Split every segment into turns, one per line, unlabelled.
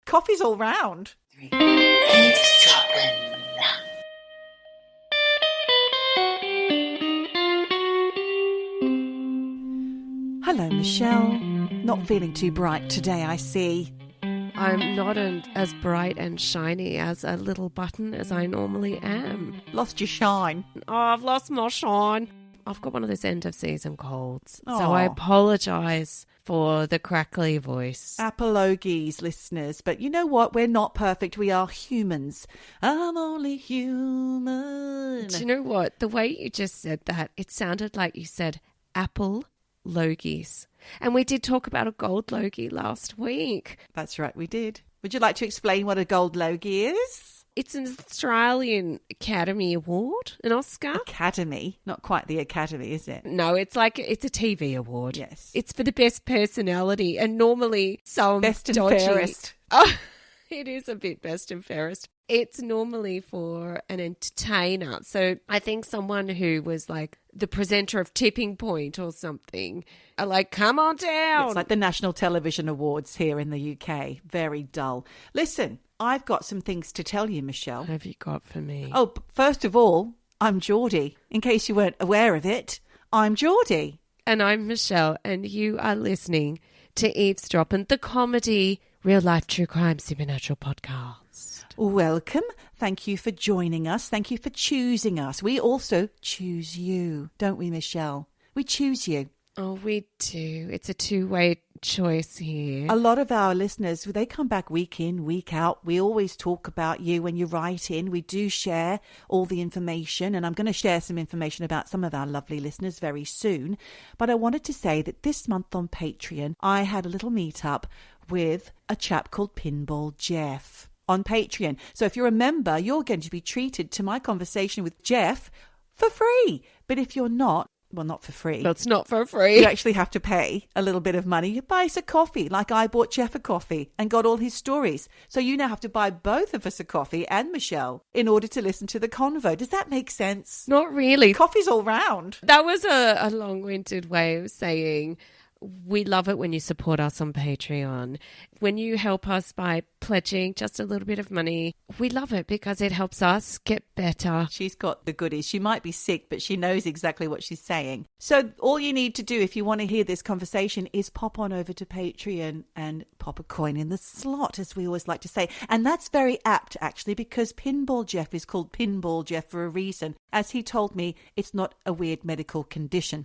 Coffee's all round.
Eavesdroppin.
Hello, Michelle. Not feeling too bright today, I see.
I'm not as bright and shiny as a little button as I normally am.
Lost your shine.
Oh, I've lost my shine. I've got one of those end-of-season colds,
Aw.
so I apologise for the crackly voice.
Apologies, listeners. But you know what? We're not perfect. We are humans. I'm only human.
Do you know what? The way you just said that, it sounded like you said apple logies. And we did talk about a gold logie last week.
That's right, we did. Would you like to explain what a gold logie is?
It's an Australian Academy Award, an Oscar.
Academy. Not quite the Academy, is it?
No, it's a TV award.
Yes.
It's for the best personality, and normally some
Best and
dodgy.
fairest.
Oh, it is a bit best and fairest. It's normally for an entertainer. So I think someone who was like the presenter of Tipping Point or something are like, come on down.
It's like the National Television Awards here in the UK. Very dull. Listen, I've got some things to tell you, Michelle.
What have you got for me?
Oh, first of all, I'm Geordie. In case you weren't aware of it, I'm Geordie.
And I'm Michelle, and you are listening to Eavesdroppin, the comedy, real-life true crime supernatural podcast.
Welcome. Thank you for joining us. Thank you for choosing us. We also choose you, don't we, Michelle? We choose you.
Oh, we do. It's a two-way choice here.
A lot of our listeners, they come back week in, week out. We always talk about you when you write in. We do share all the information, and I'm going to share some information about some of our lovely listeners very soon. But I wanted to say that this month on Patreon, I had a little meet-up with a chap called Pinball Jeff on Patreon. So if you're a member, you're going to be treated to my conversation with Jeff for free. But if you're not, well, not for free.
That's not for free.
You actually have to pay a little bit of money. You buy us a coffee, like I bought Jeff a coffee and got all his stories. So you now have to buy both of us a coffee and Michelle in order to listen to the convo. Does that make sense?
Not really.
Coffee's all round.
That was a long-winded way of saying we love it when you support us on Patreon. When you help us by pledging just a little bit of money, we love it because it helps us get better.
She's got the goodies. She might be sick, but she knows exactly what she's saying. So all you need to do if you want to hear this conversation is pop on over to Patreon and pop a coin in the slot, as we always like to say. And that's very apt, actually, because Pinball Jeff is called Pinball Jeff for a reason. As he told me, it's not a weird medical condition.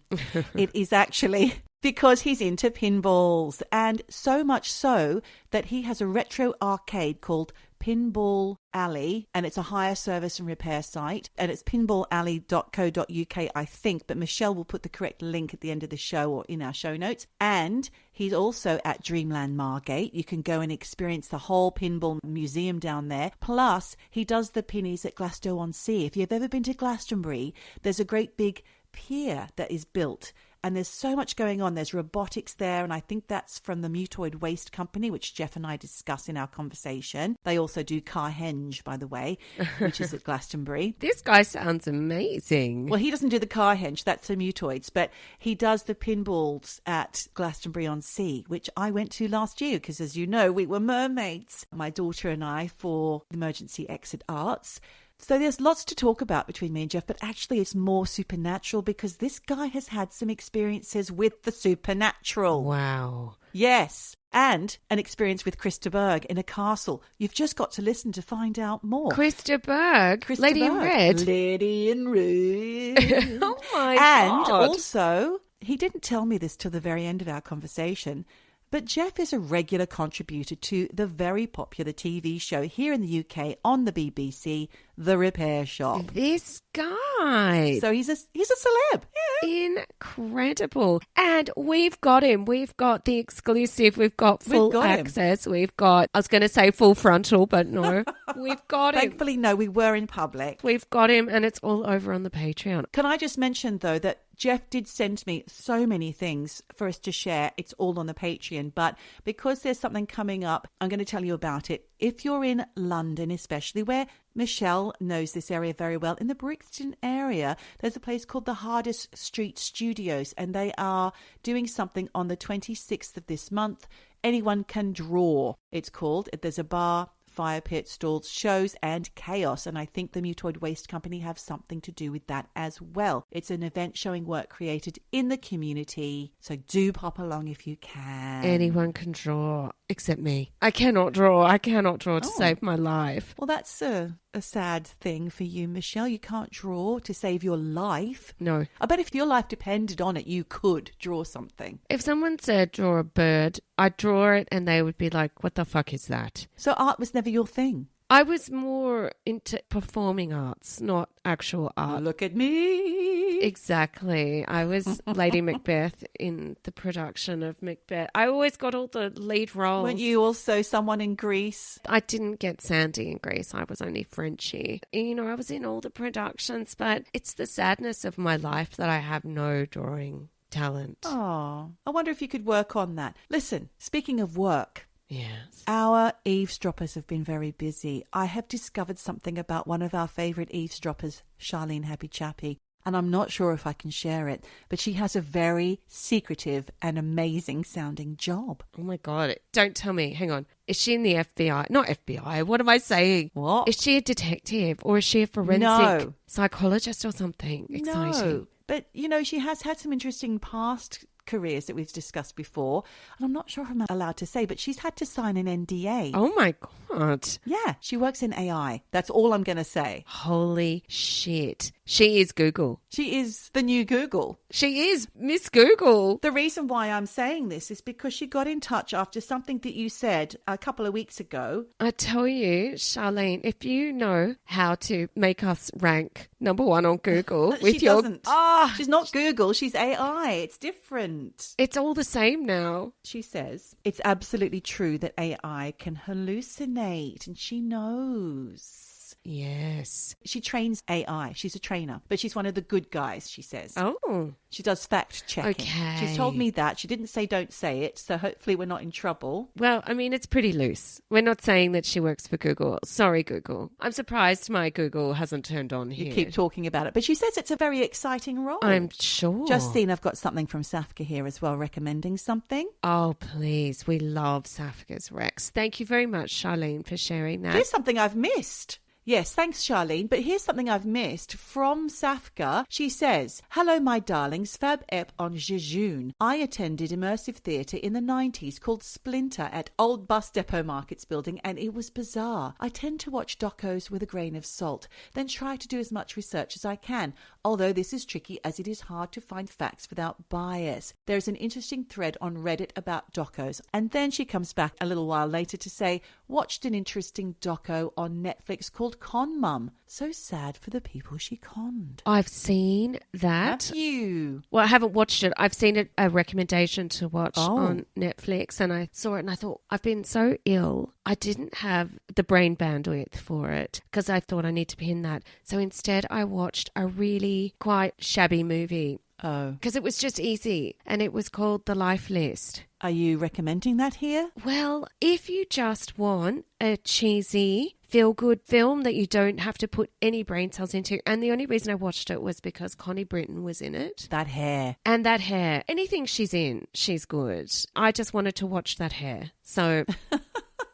It is actually because he's into pinballs, and so much so that he has a retro arcade called Pinball Alley, and it's a hire service and repair site, and it's pinballalley.co.uk, I think, but Michelle will put the correct link at the end of the show or in our show notes. And he's also at Dreamland Margate. You can go and experience the whole pinball museum down there. Plus, he does the pinnies at Glasgow-on-Sea. If you've ever been to Glastonbury, there's a great big pier that is built. And there's so much going on. There's robotics there, and I think that's from the Mutoid Waste Company, which Jeff and I discuss in our conversation. They also do Carhenge, by the way, which is at Glastonbury.
This guy sounds amazing.
Well, he doesn't do the Carhenge, that's the Mutoids, but he does the pinballs at Glastonbury-on-Sea, which I went to last year because, as you know, we were mermaids, my daughter and I, for Emergency Exit Arts. So there's lots to talk about between me and Jeff, but actually it's more supernatural because this guy has had some experiences with the supernatural.
Wow.
Yes. And an experience with Krista Berg in a castle. You've just got to listen to find out more.
Krista Berg,
Krista
Lady in
Berg.
Red.
Lady in Red.
Oh my
And
God.
also, he didn't tell me this till the very end of our conversation, but Jeff is a regular contributor to the very popular TV show here in the UK on the BBC, The Repair Shop.
This guy.
So he's a celeb. Yeah.
Incredible. And we've got him. We've got the exclusive. We've got full access. We've got, I was going to say full frontal, but no. We've got him.
Thankfully, no, we were in public.
We've got him, and it's all over on the Patreon.
Can I just mention, though, that Jeff did send me so many things for us to share. It's all on the Patreon. But because there's something coming up, I'm going to tell you about it. If you're in London, especially, where Michelle knows this area very well, in the Brixton area, there's a place called the Hardest Street Studios, and they are doing something on the 26th of this month. Anyone Can Draw, it's called. There's a bar, fire pit, stalls, shows, and chaos. And I think the Mutoid Waste Company have something to do with that as well. It's an event showing work created in the community. So do pop along if you can.
Anyone can draw, except me. I cannot draw. To save my life.
Well, that's a sad thing for you, Michelle. You can't draw to save your life.
No.
I bet if your life depended on it, you could draw something.
If someone said draw a bird, I'd draw it and they would be like, what the fuck is that?
So art was never your thing?
I was more into performing arts, not actual art.
Look at me.
Exactly. I was Lady Macbeth in the production of Macbeth. I always got all the lead roles.
Weren't you also someone in Greece?
I didn't get Sandy in Greece. I was only Frenchie. You know, I was in all the productions, but it's the sadness of my life that I have no drawing talent.
Oh, I wonder if you could work on that. Listen, speaking of work...
Yes.
Our eavesdroppers have been very busy. I have discovered something about one of our favourite eavesdroppers, Charlene Happy Chappy, and I'm not sure if I can share it, but she has a very secretive and amazing sounding job.
Oh my God. Don't tell me. Hang on. Is she in the FBI? Not FBI. What am I saying?
What?
Is she a detective or is she a forensic psychologist or something exciting?
No, but you know, she has had some interesting past careers that we've discussed before, and I'm not sure if I'm allowed to say, but she's had to sign an NDA.
Oh my God.
Yeah, she works in AI. That's all I'm going to say.
Holy shit. She is Google.
She is the new Google.
She is Miss Google.
The reason why I'm saying this is because she got in touch after something that you said a couple of weeks ago.
I tell you, Charlene, if you know how to make us rank number one on Google with
she doesn't. She's not Google. She's AI. It's different.
It's all the same now.
She says it's absolutely true that AI can hallucinate, and she knows.
Yes.
She trains AI. She's a trainer, but she's one of the good guys, she says.
Oh.
She does fact checking.
Okay.
She's told me that. She didn't say don't say it, so hopefully we're not in trouble.
Well, I mean, it's pretty loose. We're not saying that she works for Google. Sorry, Google. I'm surprised my Google hasn't turned on here.
You keep talking about it, but she says it's a very exciting role.
I'm sure.
Just seen I've got something from Safka here as well, recommending something.
Oh, please. We love Safka's Recs. Thank you very much, Charlene, for sharing that.
Here's something I've missed. Yes, thanks, Charlene. But here's something I've missed from Safka. She says, hello, my darlings. Fab ep en jejune. I attended immersive theatre in the 90s called Splinter at Old Bus Depot Markets building, and it was bizarre. I tend to watch docos with a grain of salt, then try to do as much research as I can, although this is tricky as it is hard to find facts without bias. There's an interesting thread on Reddit about docos. And then she comes back a little while later to say, watched an interesting doco on Netflix called Con Mum. So sad for the people she conned.
I've seen that.
Have you?
Well, I haven't watched it. I've seen a recommendation to watch on Netflix, and I saw it and I thought, I've been so ill. I didn't have the brain bandwidth for it because I thought I need to be in that. So instead I watched a really quite shabby movie.
Oh.
Because it was just easy, and it was called The Life List.
Are you recommending that here?
Well, if you just want a cheesy, feel-good film that you don't have to put any brain cells into, and the only reason I watched it was because Connie Britton was in it.
That hair.
And that hair. Anything she's in, she's good. I just wanted to watch that hair. So...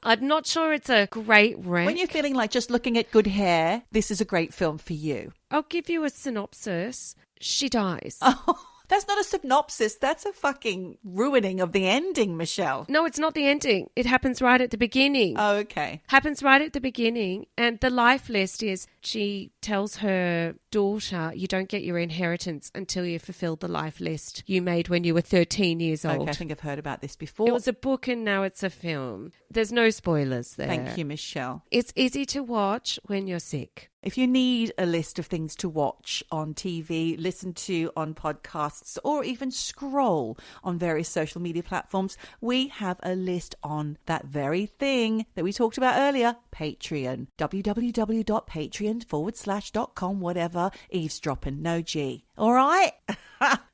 I'm not sure it's a great rank.
When you're feeling like just looking at good hair, this is a great film for you.
I'll give you a synopsis. She dies.
Oh, that's not a synopsis. That's a fucking ruining of the ending, Michelle.
No, it's not the ending. It happens right at the beginning.
Oh, okay.
Happens right at the beginning. And the life list is she tells her daughter, you don't get your inheritance until you fulfill the life list you made when you were 13 years old.
Okay, I think I've heard about this before.
It was a book and now it's a film. There's no spoilers there.
Thank you, Michelle.
It's easy to watch when you're sick.
If you need a list of things to watch on TV, listen to on podcasts, or even scroll on various social media platforms, we have a list on that very thing that we talked about earlier, Patreon. www.patreon.com/, whatever, Eavesdroppin, no G. All right?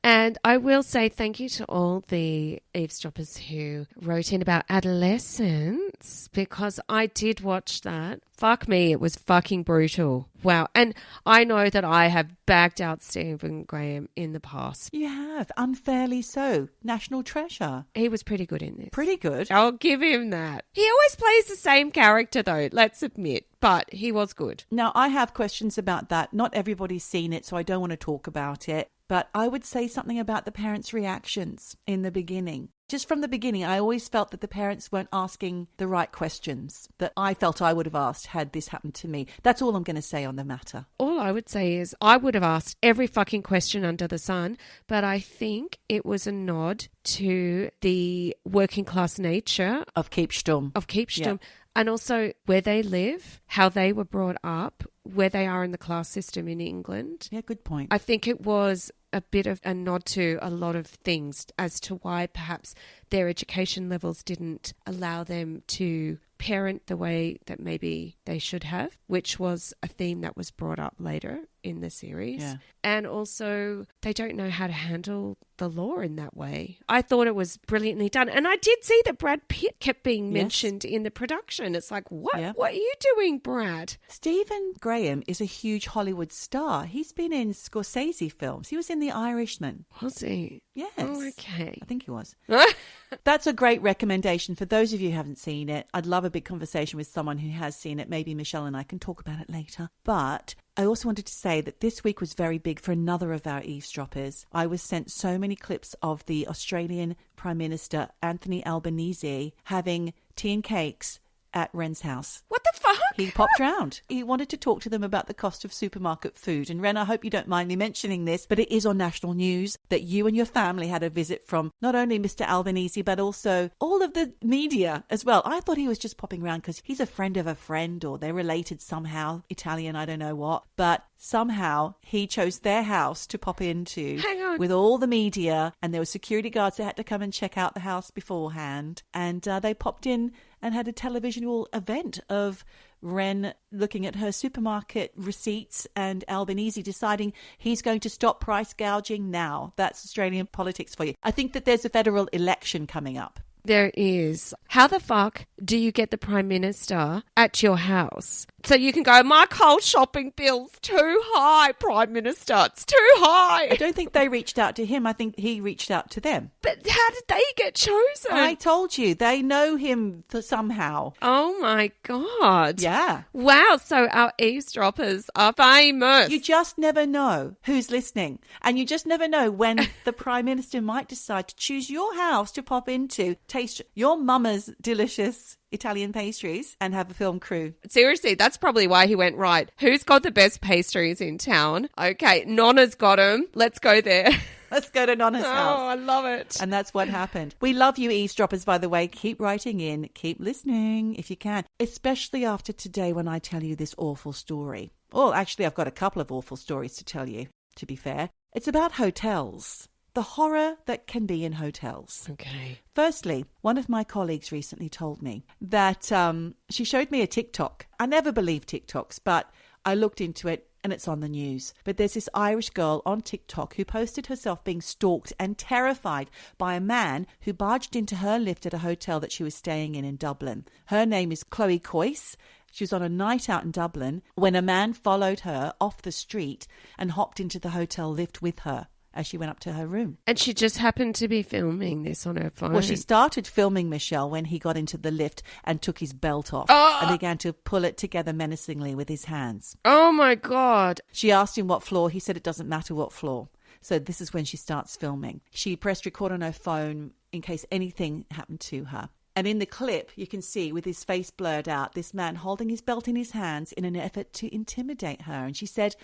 And I will say thank you to all the eavesdroppers who wrote in about adolescence, because I did watch that. Fuck me, it was fucking brutal. Wow. And I know that I have bagged out Stephen Graham in the past.
You have, unfairly so. National treasure.
He was pretty good in this.
Pretty good.
I'll give him that. He always plays the same character though, let's admit, but he was good.
Now, I have questions about that. Not everybody's seen it, so I don't want to talk about it. But I would say something about the parents' reactions in the beginning. Just from the beginning, I always felt that the parents weren't asking the right questions that I felt I would have asked had this happened to me. That's all I'm going to say on the matter.
All I would say is I would have asked every fucking question under the sun, but I think it was a nod to the working class nature
Of Keepstorm.
Yeah. And also where they live, how they were brought up, where they are in the class system in England.
Yeah, good point.
I think it was a bit of a nod to a lot of things as to why perhaps their education levels didn't allow them to parent the way that maybe they should have, which was a theme that was brought up later in the series.
Yeah.
And also they don't know how to handle the law in that way. I thought it was brilliantly done. And I did see that Brad Pitt kept being mentioned in the production. It's like, what?
Yeah.
What are you doing, Brad?
Stephen Graham is a huge Hollywood star. He's been in Scorsese films. He was in The Irishman.
Was he?
Yes.
Oh, okay.
I think he was. That's a great recommendation for those of you who haven't seen it. I'd love a big conversation with someone who has seen it. Maybe Michelle and I can talk about it later. But I also wanted to say that this week was very big for another of our eavesdroppers. I was sent so many clips of the Australian Prime Minister, Anthony Albanese, having tea and cakes at Ren's house.
What the fuck?
He popped round. He wanted to talk to them about the cost of supermarket food. And Ren, I hope you don't mind me mentioning this, but it is on national news that you and your family had a visit from not only Mr. Albanese, but also all of the media as well. I thought he was just popping around because he's a friend of a friend, or they're related somehow, Italian, I don't know what. But somehow he chose their house to pop into with all the media, and there were security guards that had to come and check out the house beforehand. And they popped in and had a televisual event of Ren looking at her supermarket receipts and Albanese deciding he's going to stop price gouging now. That's Australian politics for you. I think that there's a federal election coming up.
There is. How the fuck do you get the Prime Minister at your house? So you can go, my cold shopping bill's too high, Prime Minister. It's too high.
I don't think they reached out to him. I think he reached out to them.
But how did they get chosen?
I told you. They know him somehow.
Oh, my God.
Yeah.
Wow. So our eavesdroppers are famous.
You just never know who's listening. And you just never know when the Prime Minister might decide to choose your house to pop into, taste your mama's delicious Italian pastries and have a film crew.
Seriously, that's probably why he went, right, who's got the best pastries in town? Okay, Nonna's got them. Let's go there.
Let's go to Nonna's house.
Oh, I love it.
And that's what happened. We love you, eavesdroppers, by the way. Keep writing in. Keep listening if you can, especially after today when I tell you this awful story. Well, actually, I've got a couple of awful stories to tell you, to be fair. It's about hotels. The horror that can be in hotels.
Okay.
Firstly, one of my colleagues recently told me that she showed me a TikTok. I never believe TikToks, but I looked into it and it's on the news. But there's this Irish girl on TikTok who posted herself being stalked and terrified by a man who barged into her lift at a hotel that she was staying in Dublin. Her name is Chloe Coyce. She was on a night out in Dublin when a man followed her off the street and hopped into the hotel lift with her as she went up to her room.
And she just happened to be filming this on her phone.
Well, she started filming Michelle when he got into the lift and took his belt off and began to pull it together menacingly with his hands.
Oh, my God.
She asked him what floor. He said it doesn't matter what floor. So this is when she starts filming. She pressed record on her phone in case anything happened to her. And in the clip, you can see with his face blurred out, this man holding his belt in his hands in an effort to intimidate her. And she said,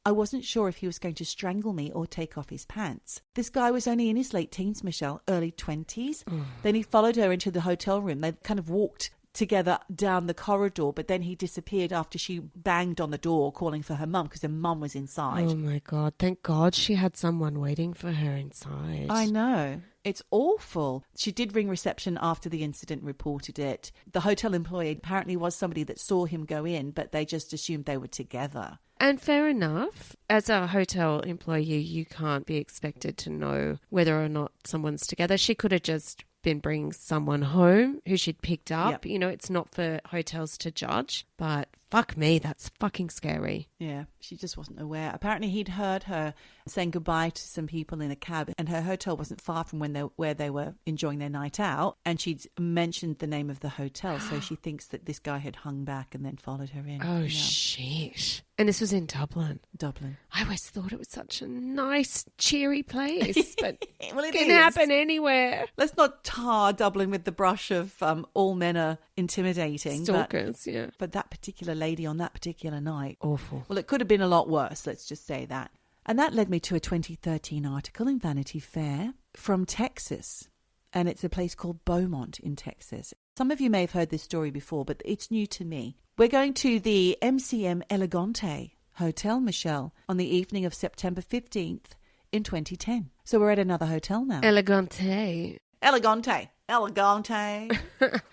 I wasn't sure if he was going to strangle me or take off his pants. This guy was only in his late teens, Michelle, early 20s. Then he followed her into the hotel room. They kind of walked together down the corridor, but then he disappeared after she banged on the door calling for her mum because her mum was inside.
Oh, my God. Thank God she had someone waiting for her inside.
I know. It's awful. She did ring reception after the incident, reported it. The hotel employee apparently was somebody that saw him go in, but they just assumed they were together.
And fair enough. As a hotel employee, you can't be expected to know whether or not someone's together. She could have just been bringing someone home who she'd picked up.
Yep.
You know, it's not for hotels to judge. But fuck me, that's fucking scary.
Yeah, she just wasn't aware. Apparently, he'd heard her saying goodbye to some people in a cab, and her hotel wasn't far from where they were enjoying their night out. And she'd mentioned the name of the hotel, so she thinks that this guy had hung back and then followed her in.
Oh, shit. And this was in Dublin.
Dublin.
I always thought it was such a nice, cheery place, but
Well,
it can happen anywhere.
Let's not tar Dublin with the brush of all men are intimidating.
Stalkers, yeah.
But that particular lady on that particular night.
Awful.
Well, it could have been a lot worse, let's just say that. And that led me to a 2013 article in Vanity Fair from Texas. And it's a place called Beaumont in Texas. Some of you may have heard this story before, but it's new to me. We're going to the MCM Eleganté Hotel, Michelle, on the evening of September 15th in 2010. So we're at another hotel now.
Eleganté.
Eleganté. Eleganté.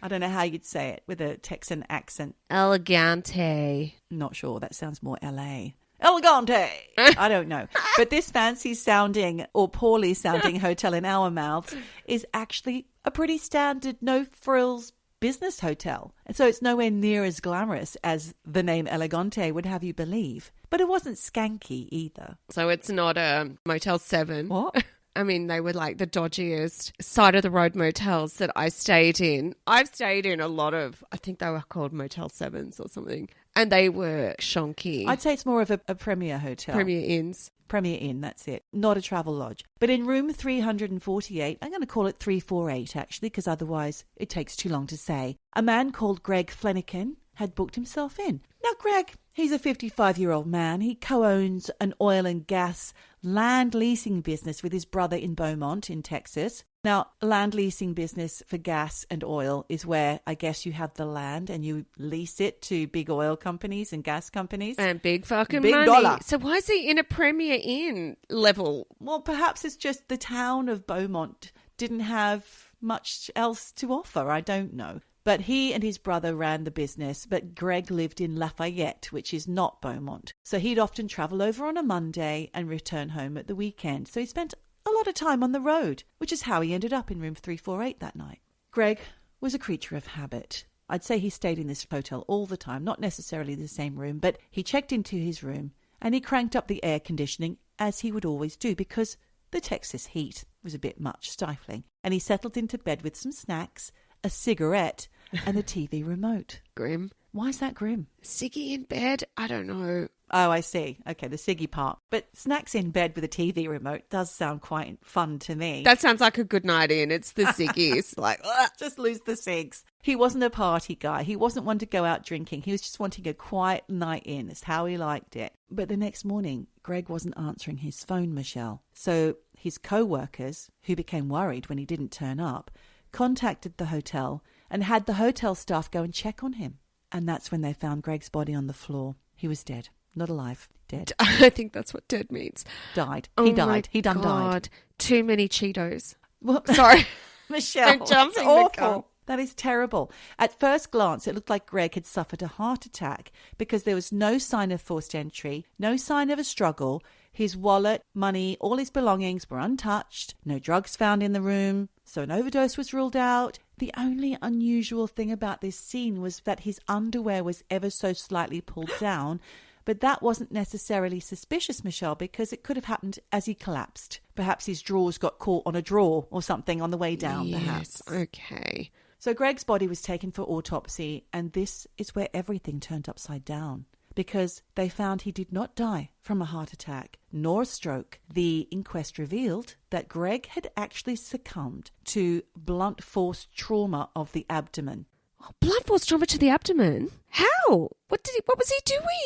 I don't know how you'd say it with a Texan accent.
Eleganté.
Not sure. That sounds more LA. Eleganté. I don't know. But this fancy sounding or poorly sounding hotel in our mouths is actually a pretty standard no frills business hotel. And so it's nowhere near as glamorous as the name Eleganté would have you believe. But it wasn't skanky either.
So it's not a Motel 7.
What?
I mean, they were like the dodgiest side of the road motels that I stayed in. I've stayed in a lot of, I think they were called Motel 7s or something. And they were shonky.
I'd say it's more of a Premier hotel.
Premier Inns.
Premier Inn, that's it. Not a travel lodge. But in room 348, I'm going to call it 348 actually, because otherwise it takes too long to say, a man called Greg Fleniken had booked himself in. Now, Greg, he's a 55-year-old man. He co-owns an oil and gas land leasing business with his brother in Beaumont in Texas. Now, land leasing business for gas and oil is where I guess you have the land and you lease it to big oil companies and gas companies.
And big fucking
big
money.
dollar.
So why is he in a Premier Inn level?
Well, perhaps it's just the town of Beaumont didn't have much else to offer. I don't know. But he and his brother ran the business, but Greg lived in Lafayette, which is not Beaumont. So he'd often travel over on a Monday and return home at the weekend. So he spent a lot of time on the road, which is how he ended up in room 348 that night. Greg was a creature of habit. I'd say he stayed in this hotel all the time, not necessarily the same room, but he checked into his room and he cranked up the air conditioning as he would always do because the Texas heat was a bit much, stifling. And he settled into bed with some snacks, a cigarette, and the TV remote.
Grim.
Why is that grim?
Ciggy in bed? I don't know.
Oh, I see. Okay, the ciggy part. But snacks in bed with a TV remote does sound quite fun to me.
That sounds like a good night in. It's the ciggies.
Like, ugh, just lose the cigs. He wasn't a party guy. He wasn't one to go out drinking. He was just wanting a quiet night in. That's how he liked it. But the next morning, Greg wasn't answering his phone, Michelle. So his co-workers, who became worried when he didn't turn up, contacted the hotel and had the hotel staff go and check on him. And that's when they found Greg's body on the floor. He was dead. Not alive. Dead.
I think that's what dead means.
Died.
Oh
He died. He done died.
Too many Cheetos.
Well,
Sorry.
Michelle,
I'm jumping
it's
the gun.
awful. That is terrible. At first glance, it looked like Greg had suffered a heart attack because there was no sign of forced entry, no sign of a struggle. His wallet, money, all his belongings were untouched. No drugs found in the room. So an overdose was ruled out. The only unusual thing about this scene was that his underwear was ever so slightly pulled down. But that wasn't necessarily suspicious, Michelle, because it could have happened as he collapsed. Perhaps his drawers got caught on a drawer or something on the way down, perhaps.
Okay.
So Greg's body was taken for autopsy, and this is where everything turned upside down. Because they found he did not die from a heart attack nor a stroke. The inquest revealed that Greg had actually succumbed to blunt force trauma of the abdomen.
Oh, blunt force trauma to the abdomen? How? What was he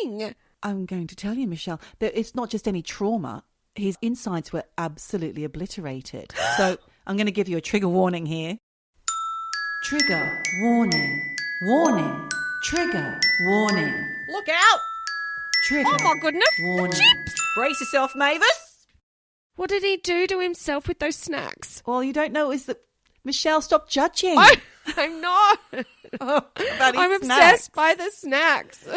doing?
I'm going to tell you, Michelle, that it's not just any trauma. His insides were absolutely obliterated. So I'm going to give you a trigger warning here. Trigger warning. Warning. Trigger warning. Look out! Trigger.
Oh my goodness.
Warning.
Chips.
Brace yourself, Mavis.
What did he do to himself with those snacks?
All you don't know is that Michelle, stop judging.
I'm not.
About his
I'm
snacks.
obsessed by the snacks.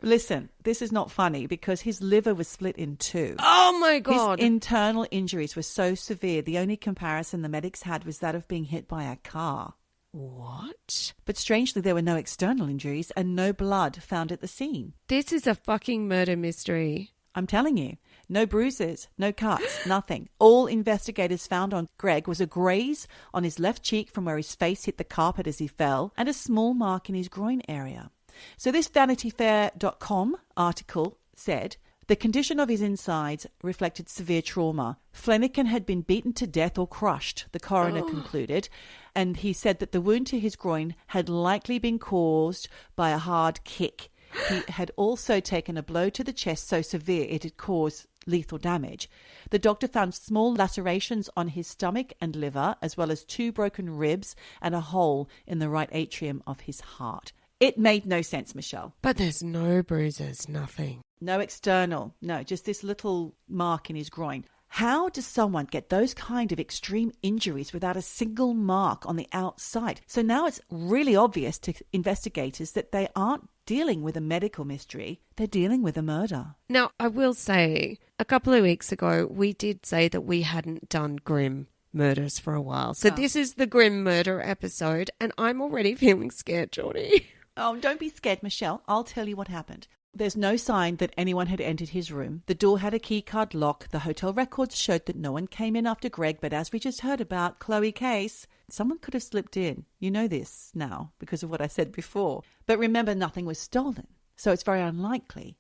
Listen, this is not funny because his liver was split in two.
Oh, my God.
His internal injuries were so severe, the only comparison the medics had was that of being hit by a car.
What?
But strangely, there were no external injuries and no blood found at the scene.
This is a fucking murder mystery.
I'm telling you, no bruises, no cuts, nothing. All investigators found on Greg was a graze on his left cheek from where his face hit the carpet as he fell and a small mark in his groin area. So this VanityFair.com article said the condition of his insides reflected severe trauma. Fleniken had been beaten to death or crushed, the coroner concluded, and he said that the wound to his groin had likely been caused by a hard kick. He had also taken a blow to the chest so severe it had caused lethal damage. The doctor found small lacerations on his stomach and liver, as well as 2 broken ribs and a hole in the right atrium of his heart. It made no sense, Michelle.
But there's no bruises, nothing.
No external. No, just this little mark in his groin. How does someone get those kind of extreme injuries without a single mark on the outside? So now it's really obvious to investigators that they aren't dealing with a medical mystery. They're dealing with a murder.
Now, I will say, a couple of weeks ago, we did say that we hadn't done grim murders for a while. So this is the grim murder episode, and I'm already feeling scared, Geordie.
Oh, don't be scared, Michelle. I'll tell you what happened. There's no sign that anyone had entered his room. The door had a keycard lock. The hotel records showed that no one came in after Greg, but as we just heard about Chloe Case, someone could have slipped in. You know this now because of what I said before. But remember, nothing was stolen, so it's very unlikely.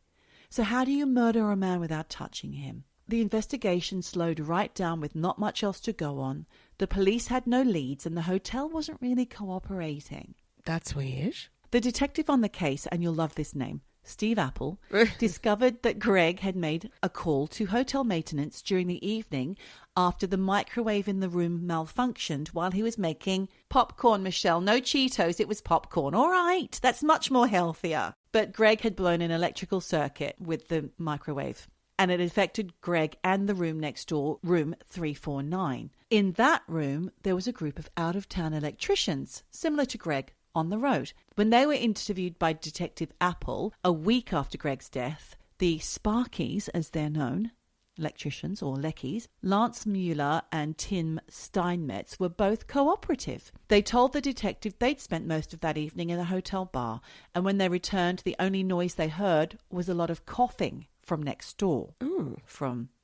So how do you murder a man without touching him? The investigation slowed right down with not much else to go on. The police had no leads and the hotel wasn't really cooperating.
That's weird.
The detective on the case, and you'll love this name, Steve Apple, discovered that Greg had made a call to hotel maintenance during the evening after the microwave in the room malfunctioned while he was making popcorn, Michelle. No Cheetos, it was popcorn. All right, that's much more healthier. But Greg had blown an electrical circuit with the microwave, and it affected Greg and the room next door, room 349. In that room, there was a group of out-of-town electricians, similar to Greg, on the road. When they were interviewed by Detective Apple a week after Greg's death, the Sparkies, as they're known, electricians or Leckies, Lance Mueller and Tim Steinmetz were both cooperative. They told the detective they'd spent most of that evening in a hotel bar, and when they returned, the only noise they heard was a lot of coughing from next door.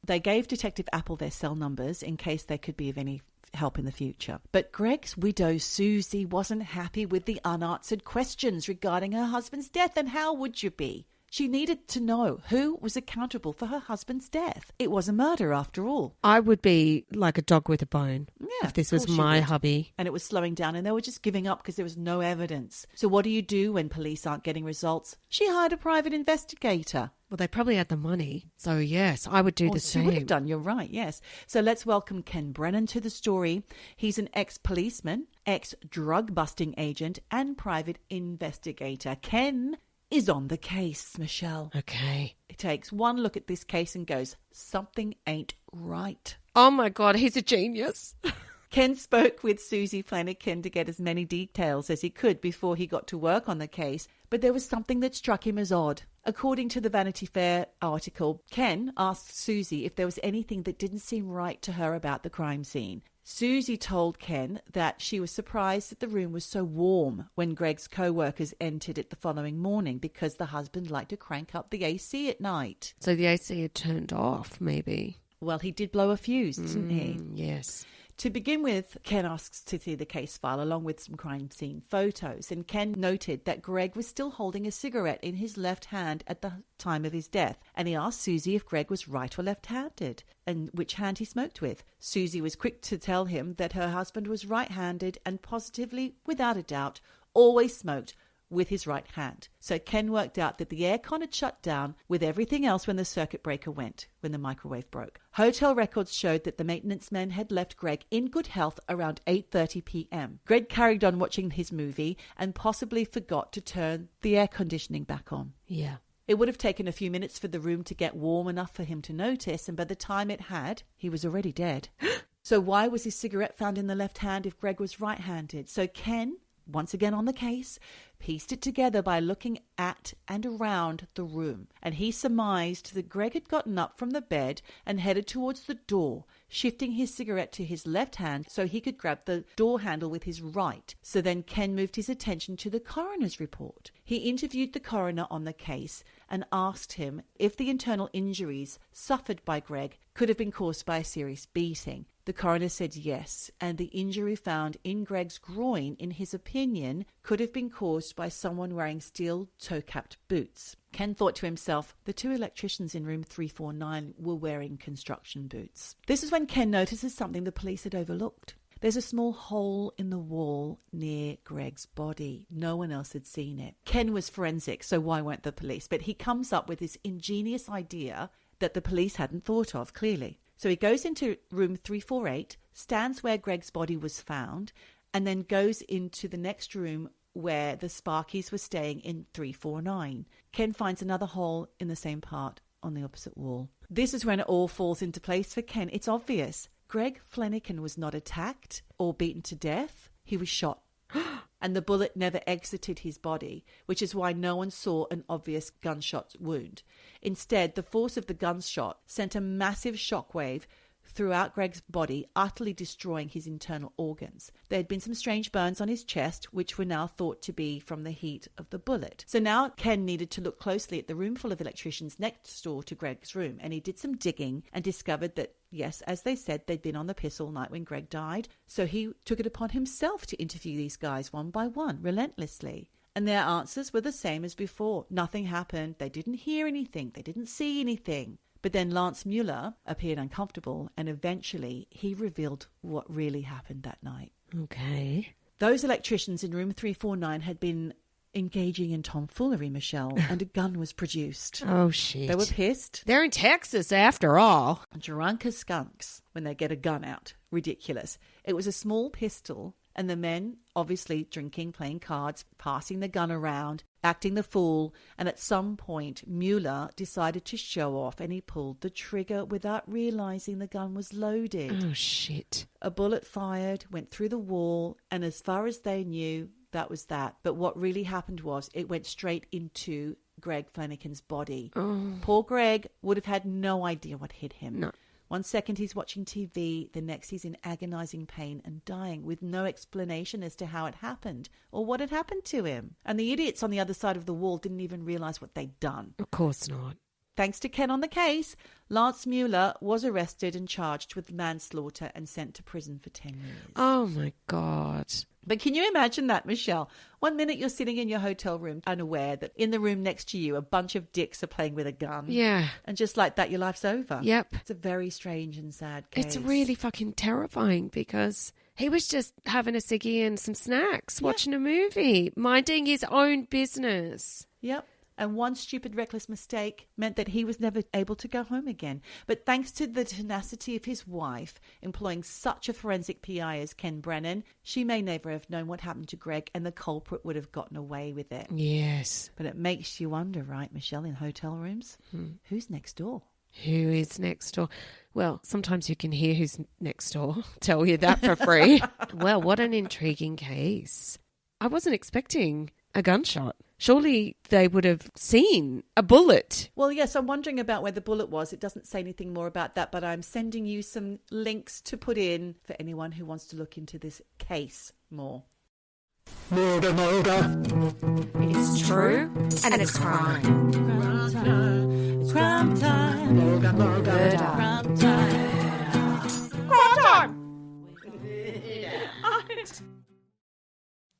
They gave Detective Apple their cell numbers in case they could be of any help in the future. But Greg's widow, Susie, wasn't happy with the unanswered questions regarding her husband's death, and how would you be? She needed to know who was accountable for her husband's death. It was a murder after all.
I would be like a dog with a bone if this was my hubby.
And it was slowing down and they were just giving up because there was no evidence. So what do you do when police aren't getting results? She hired a private investigator.
Well, they probably had the money. So, yes, I would do the same.
She would have done, you're right, yes. So let's welcome Ken Brennan to the story. He's an ex-policeman, ex-drug-busting agent and private investigator. Ken is on the case, Michelle.
Okay.
He takes one look at this case and goes, something ain't right.
Oh, my God, he's a genius.
Ken spoke with Susie Fleniken to get as many details as he could before he got to work on the case, but there was something that struck him as odd. According to the Vanity Fair article, Ken asked Susie if there was anything that didn't seem right to her about the crime scene. Susie told Ken that she was surprised that the room was so warm when Greg's co-workers entered it the following morning because the husband liked to crank up the AC at night.
So the AC had turned off, maybe.
Well, he did blow a fuse, didn't he?
Yes.
To begin with, Ken asks to see the case file along with some crime scene photos, and Ken noted that Greg was still holding a cigarette in his left hand at the time of his death, and he asked Susie if Greg was right or left-handed and which hand he smoked with. Susie was quick to tell him that her husband was right-handed and positively, without a doubt, always smoked with his right hand. So Ken worked out that the aircon had shut down with everything else when the circuit breaker went, when the microwave broke. Hotel records showed that the maintenance men had left Greg in good health around 8:30 p.m. Greg carried on watching his movie and possibly forgot to turn the air conditioning back on.
Yeah.
It would have taken a few minutes for the room to get warm enough for him to notice, and by the time it had, he was already dead. So why was his cigarette found in the left hand if Greg was right-handed? So Ken once again on the case, pieced it together by looking at and around the room. And he surmised that Greg had gotten up from the bed and headed towards the door, shifting his cigarette to his left hand so he could grab the door handle with his right. So then Ken moved his attention to the coroner's report. He interviewed the coroner on the case and asked him if the internal injuries suffered by Greg could have been caused by a serious beating. The coroner said yes, and the injury found in Greg's groin, in his opinion, could have been caused by someone wearing steel toe-capped boots. Ken thought to himself, the 2 electricians in room 349 were wearing construction boots. This is when Ken notices something the police had overlooked. There's a small hole in the wall near Greg's body. No one else had seen it. Ken was forensic, so why weren't the police? But he comes up with this ingenious idea that the police hadn't thought of, clearly. So he goes into room 348, stands where Greg's body was found, and then goes into the next room where the Sparkies were staying in 349. Ken finds another hole in the same part on the opposite wall. This is when it all falls into place for Ken. It's obvious. Greg Fleniken was not attacked or beaten to death. He was shot. And the bullet never exited his body, which is why no one saw an obvious gunshot wound. Instead, the force of the gunshot sent a massive shockwave throughout Greg's body, utterly destroying his internal organs. There had been some strange burns on his chest, which were now thought to be from the heat of the bullet. So now Ken needed to look closely at the room full of electricians next door to Greg's room, and he did some digging and discovered that, yes, as they said, they'd been on the piss all night when Greg died. So he took it upon himself to interview these guys one by one, relentlessly. And their answers were the same as before. Nothing happened. They didn't hear anything. They didn't see anything. But then Lance Mueller appeared uncomfortable, and eventually he revealed what really happened that night.
Okay.
Those electricians in room 349 had been engaging in tomfoolery, Michelle, and a gun was produced.
Oh, shit.
They were pissed.
They're in Texas, after all.
Drunk as skunks when they get a gun out. Ridiculous. It was a small pistol, and the men, obviously drinking, playing cards, passing the gun around, acting the fool, and at some point Mueller decided to show off, and he pulled the trigger without realizing the gun was loaded.
Oh, shit.
A bullet fired, went through the wall, and as far as they knew, that was that. But what really happened was it went straight into Greg Fleniken's body.
Oh.
Poor Greg would have had no idea what hit him.
No.
1 second he's watching TV, the next he's in agonizing pain and dying with no explanation as to how it happened or what had happened to him. And the idiots on the other side of the wall didn't even realize what they'd done.
Of course not.
Thanks to Ken on the case, Lance Mueller was arrested and charged with manslaughter and sent to prison for 10 years.
Oh, my God.
But can you imagine that, Michelle? 1 minute you're sitting in your hotel room unaware that in the room next to you a bunch of dicks are playing with a gun.
Yeah.
And just like that, your life's over.
Yep.
It's a very strange and sad case.
It's really fucking terrifying because he was just having a ciggy and some snacks, watching a movie, minding his own business.
Yep. And one stupid, reckless mistake meant that he was never able to go home again. But thanks to the tenacity of his wife, employing such a forensic PI as Ken Brennan, she may never have known what happened to Greg, and the culprit would have gotten away with it.
Yes.
But it makes you wonder, right, Michelle, in hotel rooms? Who's next door?
Who is next door? Well, sometimes you can hear who's next door. Tell you that for free. Well, what an intriguing case. I wasn't expecting a gunshot. Surely they would have seen a bullet.
Well, yes, I'm wondering about where the bullet was. It doesn't say anything more about that, but I'm sending you some links to put in for anyone who wants to look into this case more.
Murder, murder.
It's true and it's crime.
Crime time. It's crime time.
Murder, murder.
Murder.
Crime time.
Crime time!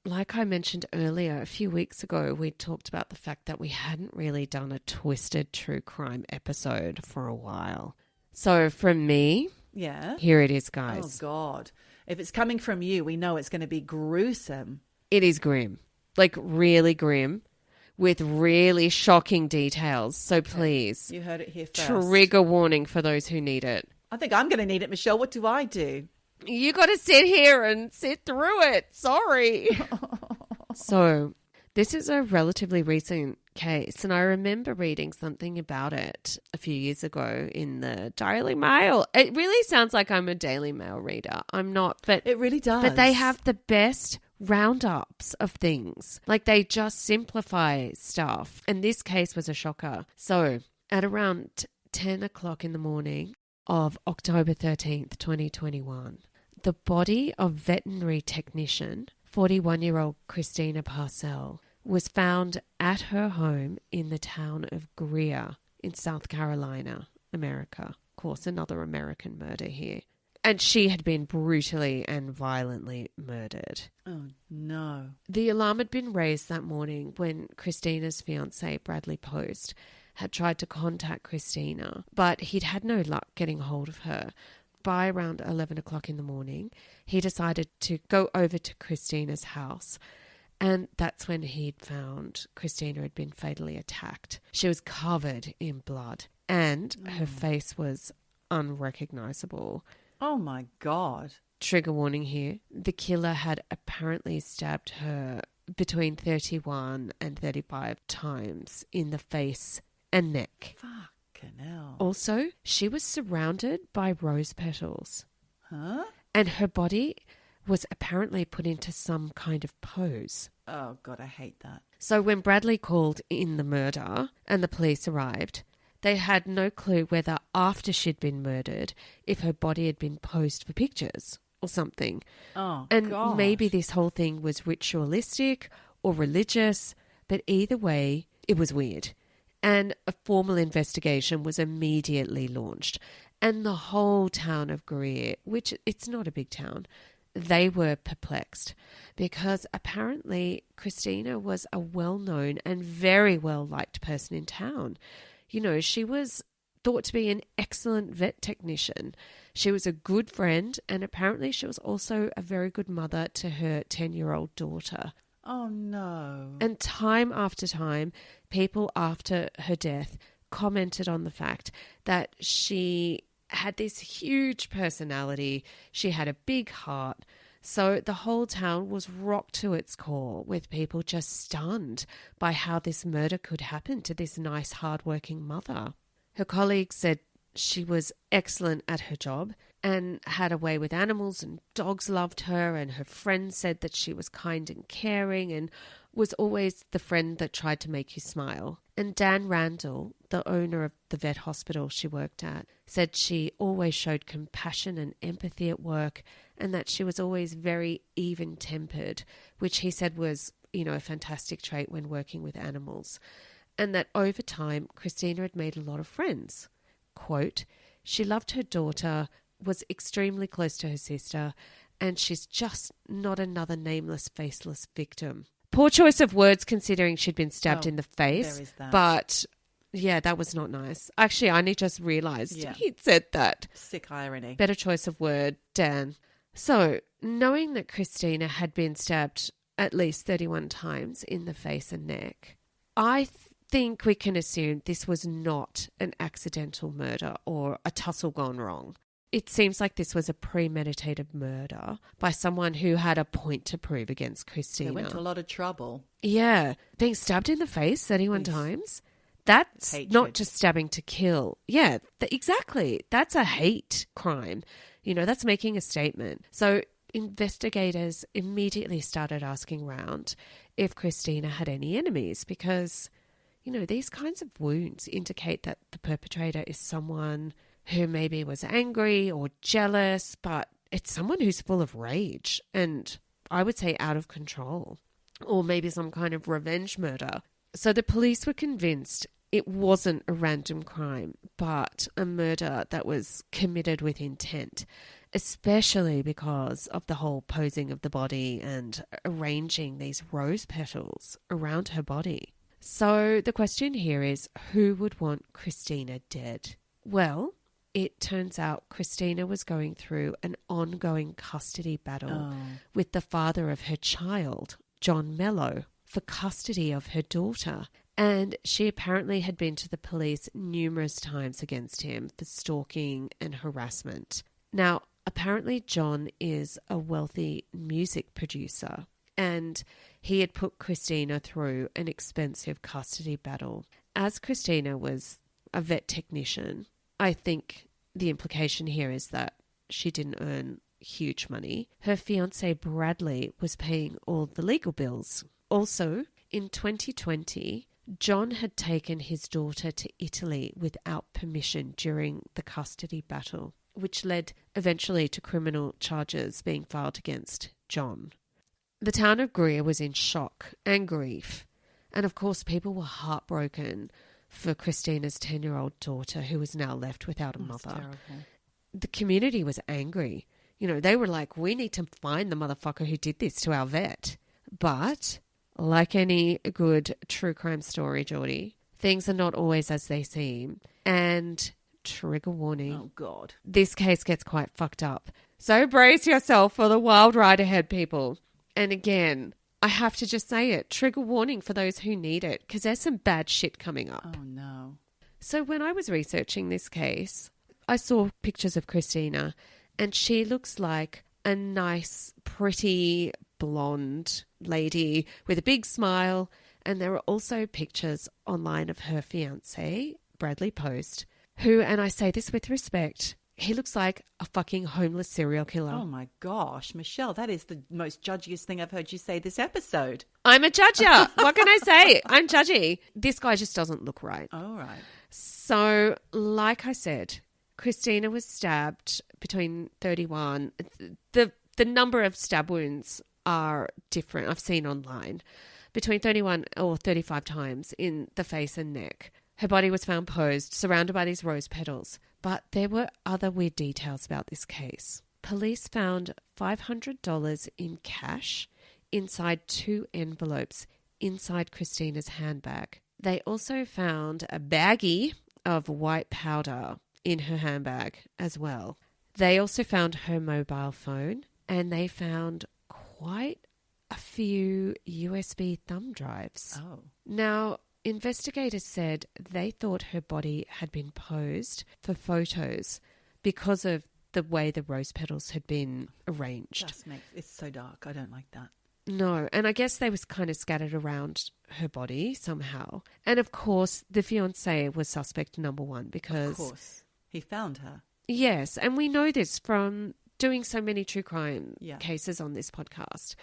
Like I mentioned earlier, a few weeks ago, we talked about the fact that we hadn't really done a twisted true crime episode for a while. So from me,
Yeah.
here it is,
Oh,
guys.
God. If it's coming from you, we know it's going to be gruesome.
It is grim, like really grim, with really shocking details. So please,
You heard it here first.
trigger warning for those who need it.
I think I'm going to need it, Michelle. What do I do?
You got to sit here and sit through it. Sorry. So this is a relatively recent case, and I remember reading something about it a few years ago in the Daily Mail. It really sounds like I'm a Daily Mail reader. I'm not, but
It really does.
But they have the best roundups of things. Like they just simplify stuff. And this case was a shocker. So at around 10 o'clock in the morning of October 13th, 2021, the body of veterinary technician, 41-year-old Christina Parcell, was found at her home in the town of Greer in South Carolina, America. Of course, another American murder here. And she had been brutally and violently murdered.
Oh, no.
The alarm had been raised that morning when Christina's fiancé, Bradley Post, had tried to contact Christina, but he'd had no luck getting hold of her. By around 11 o'clock in the morning, he decided to go over to Christina's house. And that's when he'd found Christina had been fatally attacked. She was covered in blood and her face was unrecognizable.
Oh, my God.
Trigger warning here. The killer had apparently stabbed her between 31 and 35 times in the face and neck.
Fucking hell.
Also, she was surrounded by rose petals.
Huh?
And her body was apparently put into some kind of pose.
Oh, God, I hate that.
So when Bradley called in the murder and the police arrived, they had no clue whether after she'd been murdered, if her body had been posed for pictures or something.
Oh,
and
God.
Maybe this whole thing was ritualistic or religious, but either way, it was weird. And a formal investigation was immediately launched. And the whole town of Greer, which it's not a big town, they were perplexed because apparently Christina was a well-known and very well-liked person in town. You know, she was thought to be an excellent vet technician. She was a good friend, and apparently she was also a very good mother to her 10-year-old daughter.
Oh, no.
And time after time, people after her death commented on the fact that she had this huge personality. She had a big heart. So the whole town was rocked to its core, with people just stunned by how this murder could happen to this nice, hardworking mother. Her colleagues said she was excellent at her job and had a way with animals, and dogs loved her, and her friends said that she was kind and caring and was always the friend that tried to make you smile. And Dan Randall, the owner of the vet hospital she worked at, said she always showed compassion and empathy at work, and that she was always very even-tempered, which he said was, a fantastic trait when working with animals. And that over time, Christina had made a lot of friends. Quote, she loved her daughter, was extremely close to her sister, and she's just not another nameless, faceless victim. Poor choice of words considering she'd been stabbed in the face.
There is that.
But, yeah, that was not nice. Actually, I only just realised he'd said that.
Sick irony.
Better choice of word, Dan. So, knowing that Christina had been stabbed at least 31 times in the face and neck, I think we can assume this was not an accidental murder or a tussle gone wrong. It seems like this was a premeditated murder by someone who had a point to prove against Christina.
They went to a lot of trouble.
Yeah. Being stabbed in the face 31 times? That's
Hatred.
not just stabbing to kill. Yeah, exactly. That's a hate crime. That's making a statement. So investigators immediately started asking around if Christina had any enemies because, these kinds of wounds indicate that the perpetrator is someone who maybe was angry or jealous, but it's someone who's full of rage and I would say out of control, or maybe some kind of revenge murder. So the police were convinced it wasn't a random crime, but a murder that was committed with intent, especially because of the whole posing of the body and arranging these rose petals around her body. So the question here is, who would want Christina dead? Well, it turns out Christina was going through an ongoing custody battle with the father of her child, John Mello, for custody of her daughter. And she apparently had been to the police numerous times against him for stalking and harassment. Now, apparently John is a wealthy music producer, and he had put Christina through an expensive custody battle. As Christina was a vet technician, I think the implication here is that she didn't earn huge money. Her fiancé Bradley was paying all the legal bills. Also, in 2020, John had taken his daughter to Italy without permission during the custody battle, which led eventually to criminal charges being filed against John. The town of Greer was in shock and grief. And of course, people were heartbroken for Christina's 10-year-old daughter, who was now left without a mother.
Terrible.
The community was angry. You know, they were like, we need to find the motherfucker who did this to our vet. But like any good true crime story, Geordie, things are not always as they seem. And trigger warning.
Oh, God.
This case gets quite fucked up. So brace yourself for the wild ride ahead, people. And again, I have to just say it, trigger warning for those who need it, because there's some bad shit coming up.
Oh, no.
So when I was researching this case, I saw pictures of Christina, and she looks like a nice, pretty, blonde lady with a big smile. And there are also pictures online of her fiancé, Bradley Post, who, and I say this with respect, he looks like a fucking homeless serial killer.
Oh, my gosh. Michelle, that is the most judgiest thing I've heard you say this episode.
I'm a judger. What can I say? I'm judgy. This guy just doesn't look right.
All right.
So, like I said, Christina was stabbed between 31. The number of stab wounds are different. I've seen online. Between 31 or 35 times in the face and neck. Her body was found posed, surrounded by these rose petals. But there were other weird details about this case. Police found $500 in cash inside 2 envelopes inside Christina's handbag. They also found a baggie of white powder in her handbag as well. They also found her mobile phone, and they found quite a few USB thumb drives.
Oh.
Now, investigators said they thought her body had been posed for photos because of the way the rose petals had been arranged.
It's so dark. I don't like that.
No, and I guess they was kind of scattered around her body somehow. And of course, the fiancé was suspect number 1 because...
Of course. He found her.
Yes, and we know this from doing so many true crime cases on this podcast.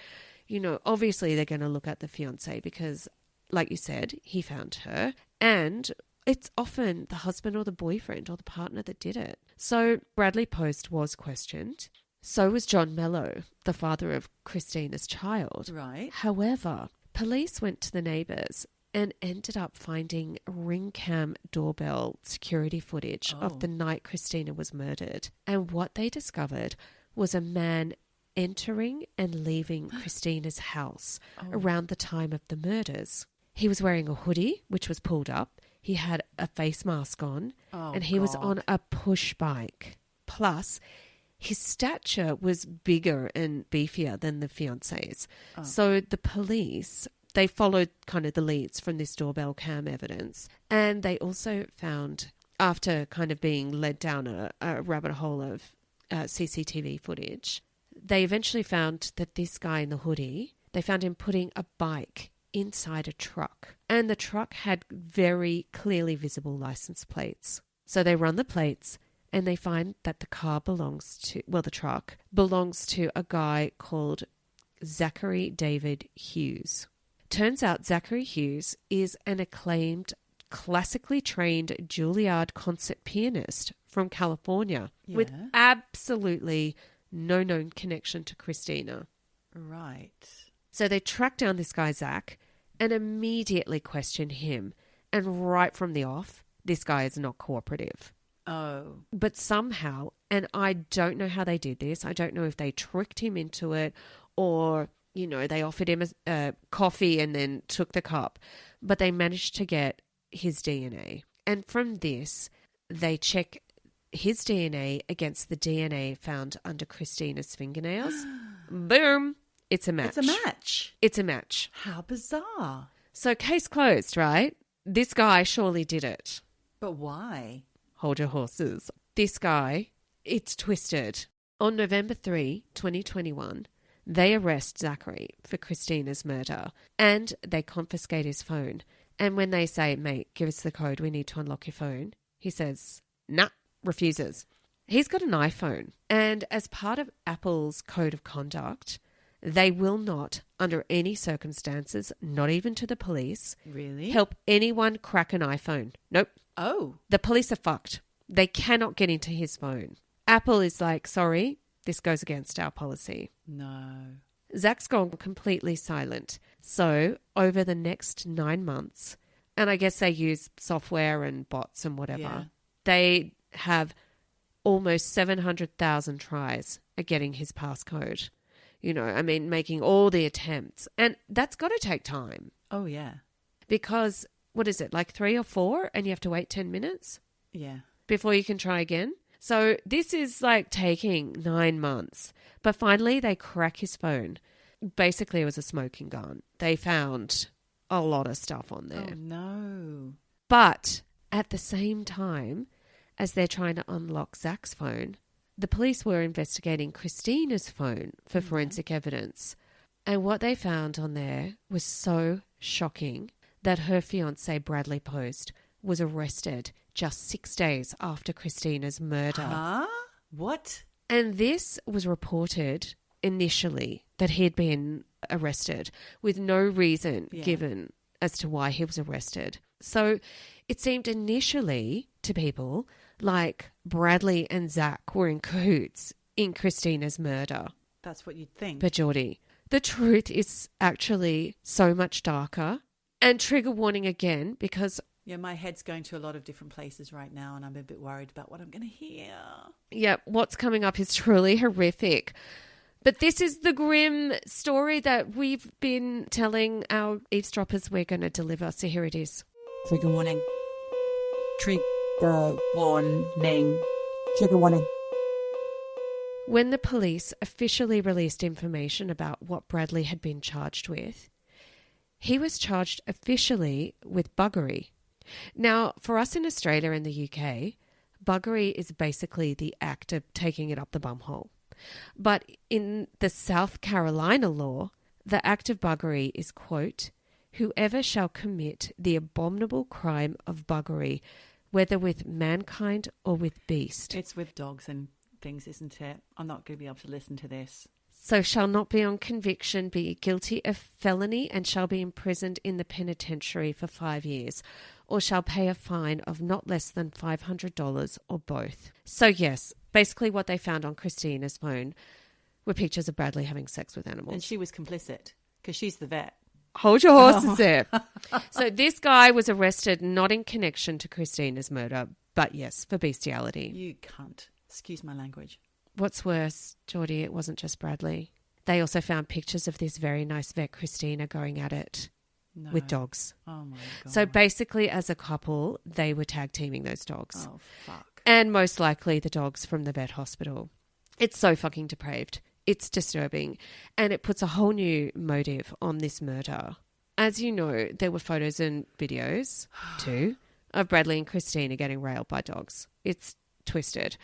You know, obviously they're going to look at the fiancé because... like you said, he found her, and it's often the husband or the boyfriend or the partner that did it. So Bradley Post was questioned. So was John Mello, the father of Christina's child.
Right.
However, police went to the neighbours and ended up finding ring cam doorbell security footage of the night Christina was murdered. And what they discovered was a man entering and leaving Christina's house around the time of the murders. He was wearing a hoodie, which was pulled up. He had a face mask on, and he was on a push bike. Plus, his stature was bigger and beefier than the fiancé's. So the police, they followed kind of the leads from this doorbell cam evidence, and they also found, after kind of being led down a rabbit hole of CCTV footage, they eventually found that this guy in the hoodie, they found him putting a bike inside a truck, and the truck had very clearly visible license plates. So they run the plates and they find that the truck belongs to a guy called Zachary David Hughes. Turns out Zachary Hughes is an acclaimed, classically trained Juilliard concert pianist from California with absolutely no known connection to Christina.
Right.
So they track down this guy, Zach, and immediately question him. And right from the off, this guy is not cooperative.
Oh.
But somehow, and I don't know how they did this, I don't know if they tricked him into it or, you know, they offered him a coffee and then took the cup, but they managed to get his DNA. And from this, they check his DNA against the DNA found under Christina's fingernails. Boom. It's a match.
It's a match.
It's a match.
How bizarre.
So case closed, right? This guy surely did it.
But why?
Hold your horses. This guy, it's twisted. On November 3, 2021, they arrest Zachary for Christina's murder and they confiscate his phone. And when they say, mate, give us the code, we need to unlock your phone, he says, nah, refuses. He's got an iPhone. And as part of Apple's code of conduct, they will not, under any circumstances, not even to the police,
Really?
help anyone crack an iPhone. Nope.
Oh.
The police are fucked. They cannot get into his phone. Apple is like, sorry, this goes against our policy.
No.
Zach's gone completely silent. So over the next 9 months, and I guess they use software and bots and whatever,
Yeah.
they have almost 700,000 tries at getting his passcode. You know, I mean, making all the attempts. And that's got to take time
Oh, yeah.
because, what is it, like 3 or 4 and you have to wait 10 minutes
Yeah.
before you can try again? So this is like taking 9 months. But finally they crack his phone. Basically it was a smoking gun. They found a lot of stuff on there.
Oh, no.
But at the same time as they're trying to unlock Zach's phone, the police were investigating Christina's phone for forensic evidence. And what they found on there was so shocking that her fiancé, Bradley Post, was arrested just 6 days after Christina's murder.
Huh? What?
And this was reported initially that he had been arrested with no reason given as to why he was arrested. So it seemed initially to people like Bradley and Zach were in cahoots in Christina's murder.
That's what you'd think.
But Geordie, the truth is actually so much darker. And trigger warning again, because
yeah, my head's going to a lot of different places right now and I'm a bit worried about what I'm going to hear.
yeah, what's coming up is truly horrific. But this is the grim story that we've been telling our eavesdroppers we're going to deliver. So here it is.
Trigger warning. Trigger warning. Trigger warning.
When the police officially released information about what Bradley had been charged with, he was charged officially with buggery. Now, for us in Australia and the UK, buggery is basically the act of taking it up the bumhole. But in the South Carolina law, the act of buggery is, quote, whoever shall commit the abominable crime of buggery, whether with mankind or with beast.
It's with dogs and things, isn't it? I'm not going to be able to listen to this.
So shall not be on conviction, be guilty of felony, and shall be imprisoned in the penitentiary for 5 years, or shall pay a fine of not less than $500 or both. So yes, basically what they found on Christina's phone were pictures of Bradley having sex with animals.
And she was complicit because she's the vet.
Hold your horses there. So this guy was arrested not in connection to Christina's murder, but yes, for bestiality.
You cunt. Excuse my language.
What's worse, Geordie, it wasn't just Bradley. They also found pictures of this very nice vet, Christina, going at it with dogs.
Oh, my God.
So basically, as a couple, they were tag teaming those dogs.
Oh, fuck.
And most likely the dogs from the vet hospital. It's so fucking depraved. It's disturbing. And it puts a whole new motive on this murder. As you know, there were photos and videos, too, of Bradley and Christina getting railed by dogs. It's twisted.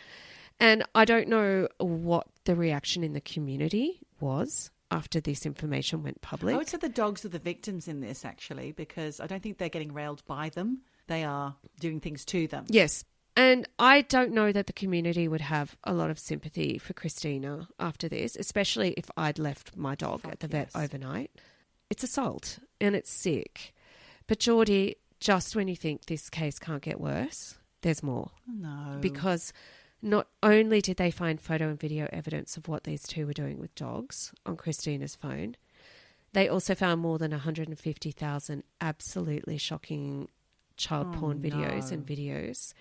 And I don't know what the reaction in the community was after this information went public.
I would say the dogs are the victims in this, actually, because I don't think they're getting railed by them. They are doing things to them.
Yes. And I don't know that the community would have a lot of sympathy for Christina after this, especially if I'd left my dog at the vet overnight. It's assault and it's sick. But Geordie, just when you think this case can't get worse, there's more.
No.
Because not only did they find photo and video evidence of what these two were doing with dogs on Christina's phone, they also found more than 150,000 absolutely shocking child porn videos and videos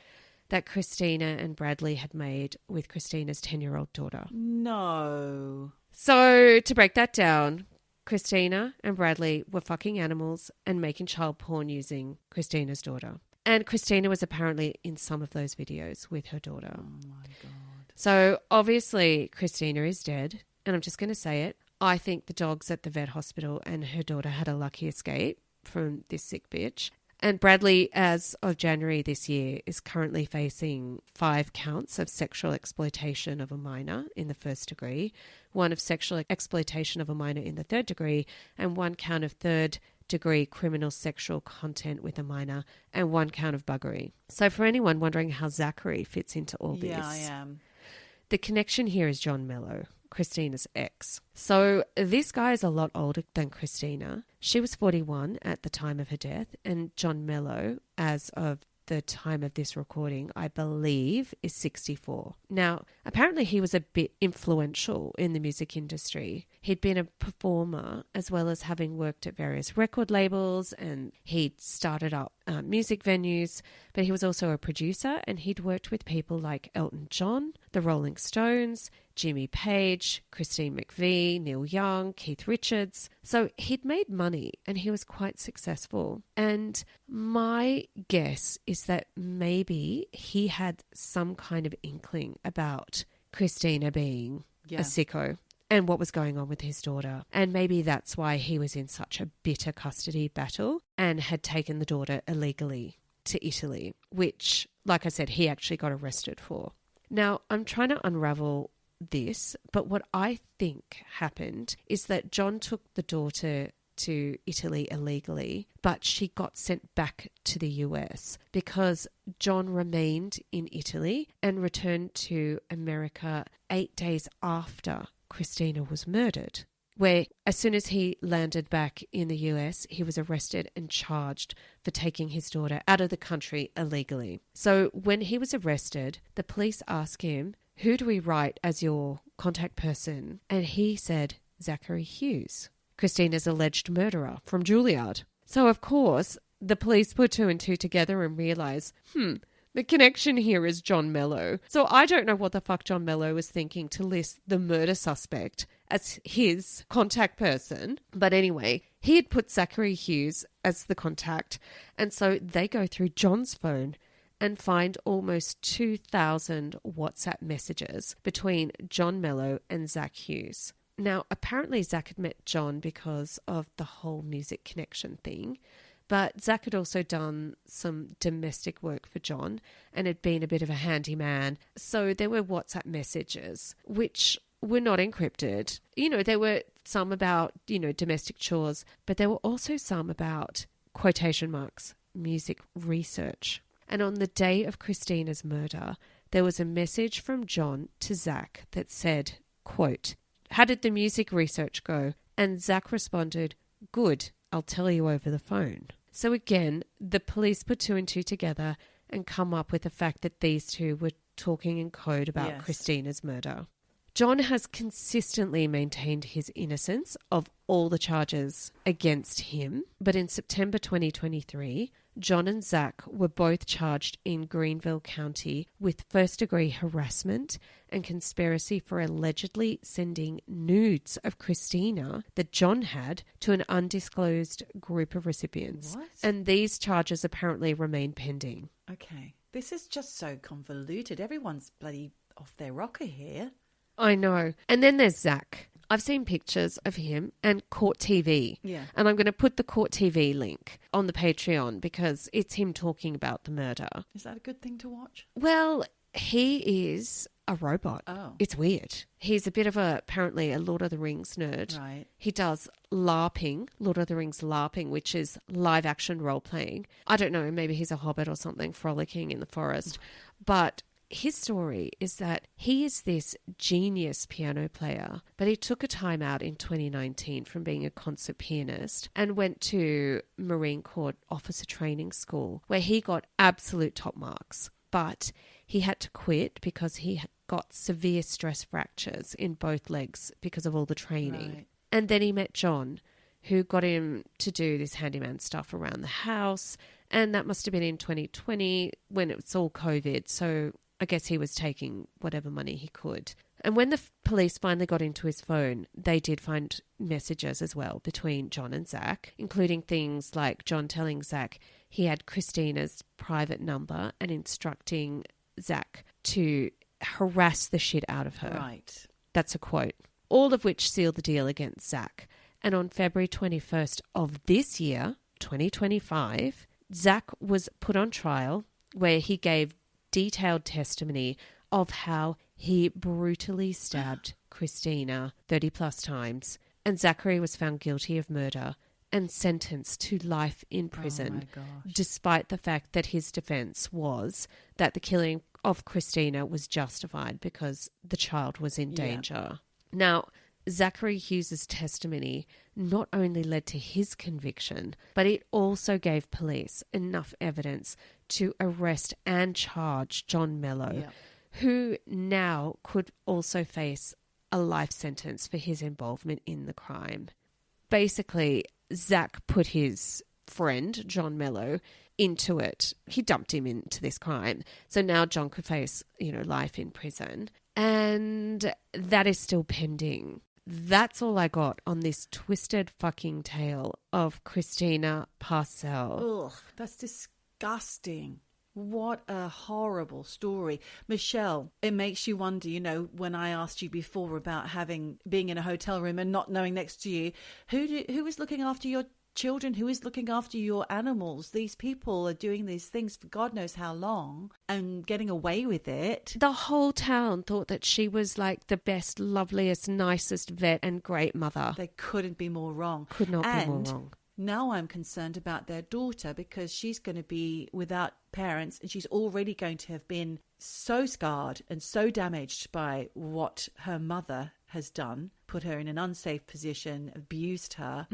that Christina and Bradley had made with Christina's 10-year-old daughter.
No.
So to break that down, Christina and Bradley were fucking animals and making child porn using Christina's daughter. And Christina was apparently in some of those videos with her daughter.
Oh, my God.
So obviously Christina is dead. And I'm just going to say it. I think the dogs at the vet hospital and her daughter had a lucky escape from this sick bitch. And Bradley, as of January this year, is currently facing 5 counts of sexual exploitation of a minor in the 1st degree, 1 of sexual exploitation of a minor in the 3rd degree, and 1 count of 3rd degree criminal sexual content with a minor, and 1 count of buggery. So for anyone wondering how Zachary fits into all this,
Yeah, I am.
The connection here is John Mello, Christina's ex. So this guy is a lot older than Christina. She was 41 at the time of her death, and John Mello, as of the time of this recording, I believe, is 64. Now, apparently he was a bit influential in the music industry. He'd been a performer as well as having worked at various record labels, and he'd started up music venues, but he was also a producer, and he'd worked with people like Elton John, the Rolling Stones, Jimmy Page, Christine McVie, Neil Young, Keith Richards. So he'd made money and he was quite successful. And my guess is that maybe he had some kind of inkling about Christina being a sicko and what was going on with his daughter. And maybe that's why he was in such a bitter custody battle and had taken the daughter illegally to Italy, which, like I said, he actually got arrested for. Now, I'm trying to unravel this, but what I think happened is that John took the daughter to Italy illegally, but she got sent back to the US because John remained in Italy and returned to America 8 days after Christina was murdered, where as soon as he landed back in the US, he was arrested and charged for taking his daughter out of the country illegally. So when he was arrested, the police asked him, "Who do we write as your contact person?" And he said, Zachary Hughes, Christina's alleged murderer from Juilliard. So, of course, the police put two and two together and realised, the connection here is John Mello. So I don't know what the fuck John Mello was thinking to list the murder suspect as his contact person. But anyway, he had put Zachary Hughes as the contact. And so they go through John's phone and find almost 2,000 WhatsApp messages between John Mello and Zach Hughes. Now, apparently Zach had met John because of the whole music connection thing, but Zach had also done some domestic work for John and had been a bit of a handyman. So there were WhatsApp messages, which were not encrypted. You know, there were some about, domestic chores, but there were also some about, quotation marks, music research. And on the day of Christina's murder, there was a message from John to Zach that said, quote, "How did the music research go?" And Zach responded, "Good, I'll tell you over the phone." So again, the police put two and two together and come up with the fact that these two were talking in code about Christina's murder. John has consistently maintained his innocence of all the charges against him, but in September 2023, John and Zach were both charged in Greenville County with first-degree harassment and conspiracy for allegedly sending nudes of Christina that John had to an undisclosed group of recipients.
What?
And these charges apparently remain pending.
Okay. This is just so convoluted. Everyone's bloody off their rocker here.
I know. And then there's Zach. I've seen pictures of him and Court TV.
Yeah.
And I'm going to put the Court TV link on the Patreon because it's him talking about the murder.
Is that a good thing to watch?
Well, he is a robot.
Oh.
It's weird. He's a bit of apparently a Lord of the Rings nerd.
Right.
He does LARPing, Lord of the Rings LARPing, which is live action role playing. I don't know, maybe he's a hobbit or something frolicking in the forest. But his story is that he is this genius piano player, but he took a time out in 2019 from being a concert pianist and went to Marine Corps Officer Training School where he got absolute top marks. But he had to quit because he got severe stress fractures in both legs because of all the training.
Right.
And then he met John, who got him to do this handyman stuff around the house. And that must have been in 2020 when it was all COVID. So I guess he was taking whatever money he could. And when the police finally got into his phone, they did find messages as well between John and Zach, including things like John telling Zach he had Christina's private number and instructing Zach to harass the shit out of her.
Right.
That's a quote. All of which sealed the deal against Zach. And on February 21st of this year, 2025, Zach was put on trial where he gave detailed testimony of how he brutally stabbed Christina 30 plus times, and Zachary was found guilty of murder and sentenced to life in prison, despite the fact that his defense was that the killing of Christina was justified because the child was in danger. Now, Zachary Hughes's testimony not only led to his conviction, but it also gave police enough evidence to arrest and charge John Mello, who now could also face a life sentence for his involvement in the crime. Basically, Zach put his friend, John Mello, into it. He dumped him into this crime. So now John could face, life in prison. And that is still pending. That's all I got on this twisted fucking tale of Christina Parcell.
Ugh, that's disgusting. What a horrible story. Michelle, it makes you wonder, when I asked you before about being in a hotel room and not knowing next to you, who is looking after your children? Who is looking after your animals? These people are doing these things for God knows how long and getting away with it.
The whole town thought that she was like the best, loveliest, nicest vet and great mother.
They couldn't be more wrong.
Could not be more wrong.
Now I'm concerned about their daughter because she's going to be without parents and she's already going to have been so scarred and so damaged by what her mother has done, put her in an unsafe position, abused her.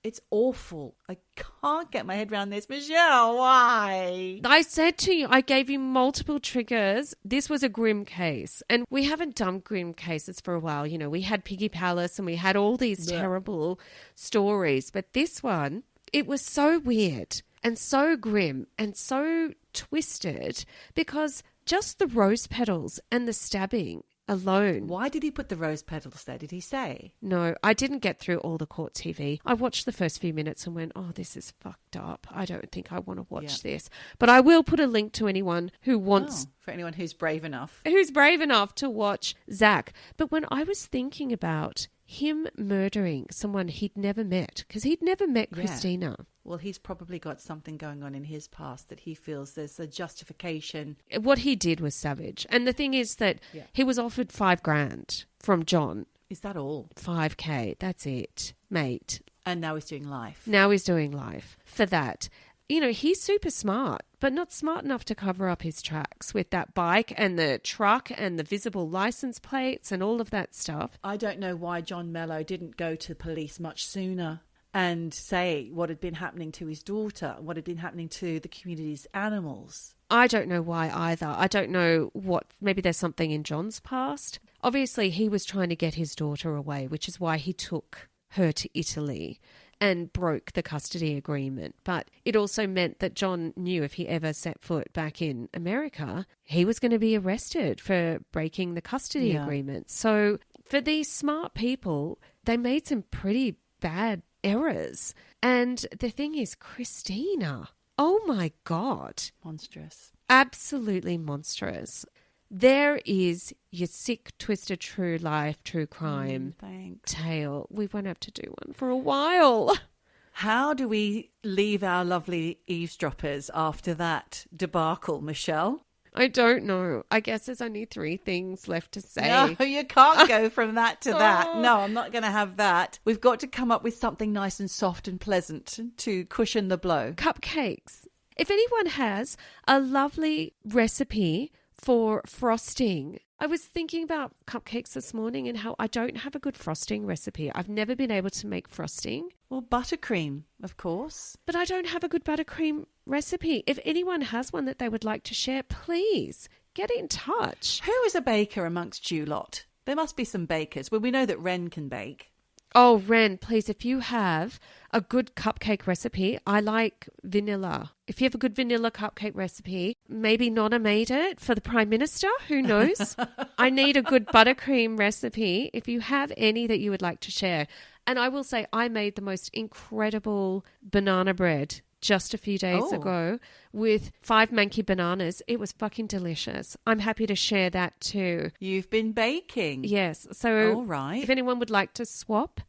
It's awful. I can't get my head around this. Michelle, why?
I said to you, I gave you multiple triggers. This was a grim case. And we haven't done grim cases for a while. We had Piggy Palace and we had all these terrible stories. But this one, it was so weird and so grim and so twisted because just the rose petals and the stabbing alone.
Why did he put the rose petals there? Did he say?
No, I didn't get through all the court TV. I watched the first few minutes and went, oh, this is fucked up. I don't think I want to watch this. But I will put a link to anyone who wants...
for anyone who's brave enough.
Who's brave enough to watch Zach. But when I was thinking about him murdering someone he'd never met, because he'd never met Christina.
Well, he's probably got something going on in his past that he feels there's a justification.
What he did was savage. And the thing is that he was offered $5,000 from John.
Is that all?
$5,000. That's it, mate.
And now he's doing life.
Now he's doing life for that. He's super smart, but not smart enough to cover up his tracks with that bike and the truck and the visible license plates and all of that stuff.
I don't know why John Mello didn't go to the police much sooner and say what had been happening to his daughter, what had been happening to the community's animals.
I don't know why either. I don't know maybe there's something in John's past. Obviously, he was trying to get his daughter away, which is why he took her to Italy and broke the custody agreement. But it also meant that John knew if he ever set foot back in America, he was going to be arrested for breaking the custody agreement. So for these smart people, they made some pretty bad errors. And the thing is, Christina, oh my God.
Monstrous.
Absolutely monstrous. There is your sick, twisted, true life, true crime tale. We won't have to do one for a while.
How do we leave our lovely eavesdroppers after that debacle, Michelle?
I don't know. I guess there's only 3 things left to say.
No, you can't go from that to that. No, I'm not going to have that. We've got to come up with something nice and soft and pleasant to cushion the blow.
Cupcakes. If anyone has a lovely recipe for frosting. I was thinking about cupcakes this morning and how I don't have a good frosting recipe. I've never been able to make frosting.
Well, buttercream, of course.
But I don't have a good buttercream recipe. If anyone has one that they would like to share, please get in touch.
Who is a baker amongst you lot? There must be some bakers. Well, we know that Ren can bake.
Oh, Ren, please, if you have a good cupcake recipe, I like vanilla. If you have a good vanilla cupcake recipe, maybe Nonna made it for the Prime Minister, who knows? I need a good buttercream recipe if you have any that you would like to share. And I will say I made the most incredible banana bread just a few days ago with 5 manky bananas. It was fucking delicious. I'm happy to share that too.
You've been baking?
Yes. So
all right.
If anyone would like to swap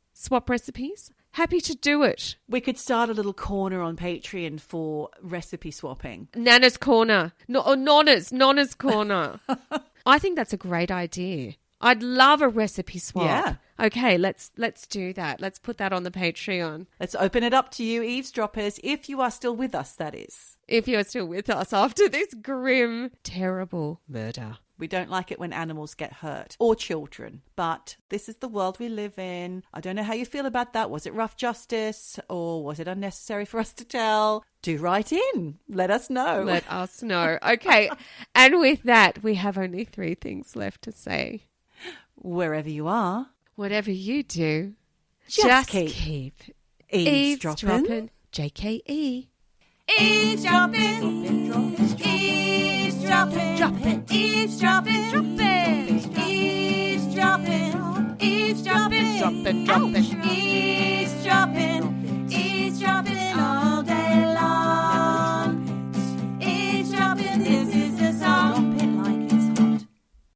recipes, happy to do it.
We could start a little corner on Patreon for recipe swapping.
Nana's Corner. Nonna's Corner. I think that's a great idea. I'd love a recipe swap.
Yeah.
Okay, let's do that. Let's put that on the Patreon.
Let's open it up to you, eavesdroppers, if you are still with us, that is.
If you're still with us after this grim, terrible murder.
We don't like it when animals get hurt, or children, but this is the world we live in. I don't know how you feel about that. Was it rough justice, or was it unnecessary for us to tell? Do write in. Let us know.
Let us know. Okay, and with that, we have only 3 things left to say.
Wherever you are,
Whatever you do,
just
keep
eavesdropping.
JKE.
Eavesdropping. Eavesdropping.
Dropping.
Eavesdropping. Eavesdropping. Eavesdropping.
Dropping.
Ouch.